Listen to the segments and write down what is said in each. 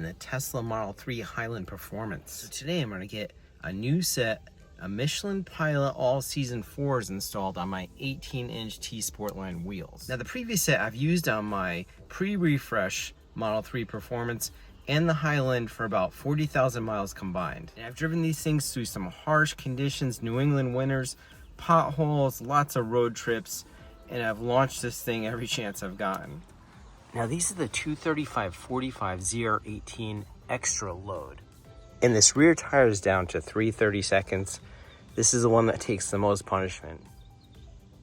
the Tesla Model 3 Highland Performance. So today I'm going to get a new set of Michelin Pilot all-season 4s installed on my 18-inch T-Sportline wheels. Now the previous set I've used on my pre-refresh Model 3 Performance and the Highland for about 40,000 miles combined. And I've driven these things through some harsh conditions, New England winters, potholes, lots of road trips, and I've launched this thing every chance I've gotten. Now these are the 235/45 ZR18 extra load. And this rear tire is down to 3/32. This is the one that takes the most punishment.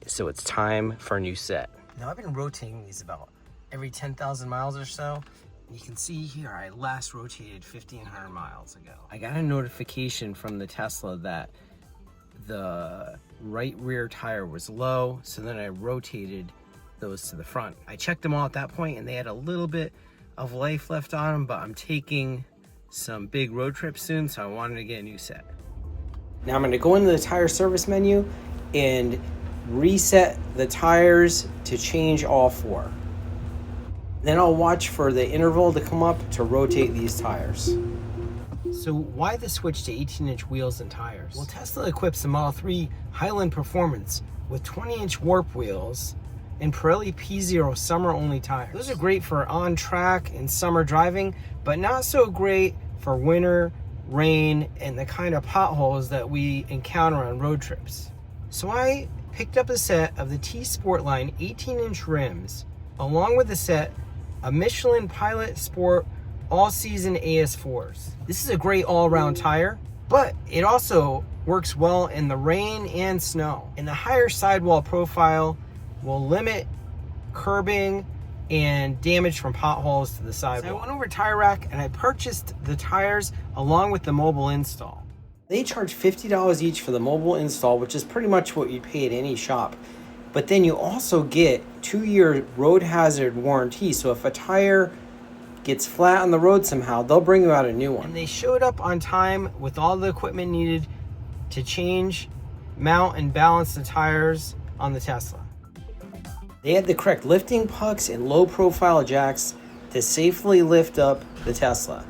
So it's time for a new set. Now I've been rotating these about every 10,000 miles or so. You can see here I last rotated 1,500 miles ago. I got a notification from the Tesla that the right rear tire was low, so then I rotated those to the front. I checked them all at that point and they had a little bit of life left on them, but I'm taking some big road trips soon, so I wanted to get a new set. Now I'm going to go into the tire service menu and reset the tires to change all four. Then I'll watch for the interval to come up to rotate these tires. So why the switch to 18-inch wheels and tires? Well, Tesla equips the Model 3 Highland Performance with 20-inch warp wheels and Pirelli P0 summer-only tires. Those are great for on-track and summer driving, but not so great for winter, rain, and the kind of potholes that we encounter on road trips. So I picked up a set of the T-Sportline 18-inch rims, along with a set of Michelin Pilot Sport all-season AS4s. This is a great all-around tire, but it also works well in the rain and snow. And the higher sidewall profile will limit curbing and damage from potholes to the sidewall. So I went over Tire Rack and I purchased the tires along with the mobile install. They charge $50 each for the mobile install, which is pretty much what you pay at any shop. But then you also get 2-year road hazard warranty. So if a tire gets flat on the road somehow, they'll bring you out a new one. And they showed up on time with all the equipment needed to change, mount, and balance the tires on the Tesla. They had the correct lifting pucks and low profile jacks to safely lift up the Tesla.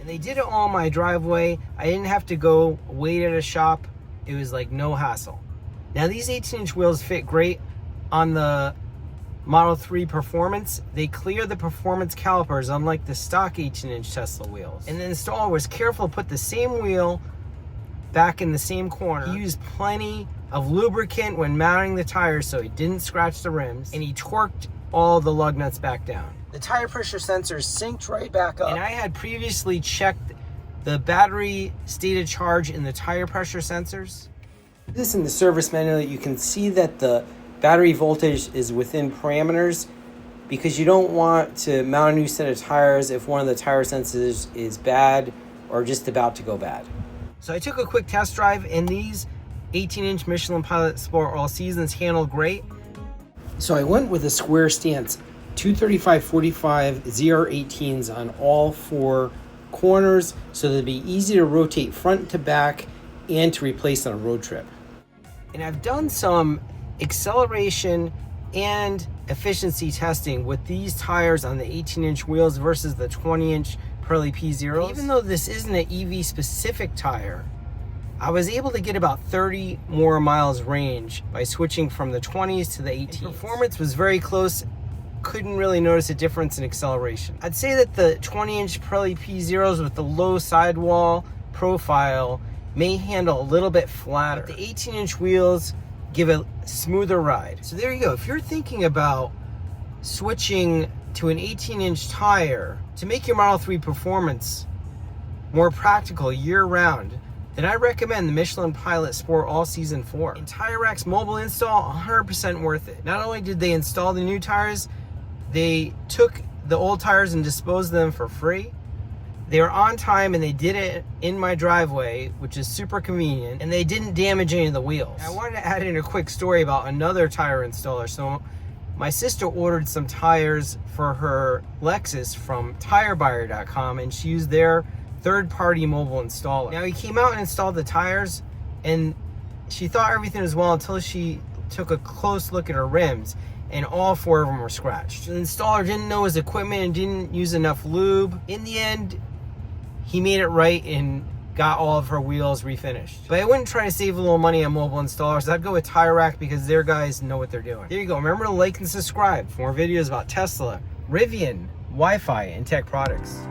And they did it all in my driveway. I didn't have to go wait at a shop. It was like no hassle. Now these 18-inch wheels fit great on the Model 3 Performance. They clear the performance calipers unlike the stock 18-inch Tesla wheels. And the installer was careful to put the same wheel back in the same corner. He used plenty of lubricant when mounting the tires so it didn't scratch the rims, and he torqued all the lug nuts back down. The tire pressure sensors synced right back up. And I had previously checked the battery state of charge in the tire pressure sensors. This in the service manual, you can see that the battery voltage is within parameters because you don't want to mount a new set of tires if one of the tire sensors is bad or just about to go bad. So I took a quick test drive and these 18-inch Michelin Pilot Sport All Seasons handle great. So I went with a square stance 235/45 ZR18s on all four corners so that it'd be easy to rotate front to back and to replace on a road trip. And I've done some acceleration and efficiency testing with these tires on the 18-inch wheels versus the 20-inch Pirelli P0. Even though this isn't an EV specific tire, I was able to get about 30 more miles range by switching from the 20s to the 18s. And performance was very close. Couldn't really notice a difference in acceleration. I'd say that the 20-inch Pirelli P0s with the low sidewall profile may handle a little bit flatter. But the 18-inch wheels give a smoother ride. So there you go. If you're thinking about switching to an 18-inch tire to make your Model 3 performance more practical year-round, then I recommend the Michelin Pilot Sport All Season 4. And Tire Rack's mobile install, 100% worth it. Not only did they install the new tires, they took the old tires and disposed of them for free. They were on time and they did it in my driveway, which is super convenient, and they didn't damage any of the wheels. I wanted to add in a quick story about another tire installer. So my sister ordered some tires for her Lexus from tirebuyer.com, and she used their third-party mobile installer. Now he came out and installed the tires, and she thought everything was well until she took a close look at her rims, and all 4 of them were scratched. The installer didn't know his equipment and didn't use enough lube. In the end, he made it right and got all of her wheels refinished. But I wouldn't try to save a little money on mobile installers. I'd go with Tire Rack because their guys know what they're doing. There you go. Remember to like and subscribe for more videos about Tesla, Rivian, Wi-Fi, and tech products.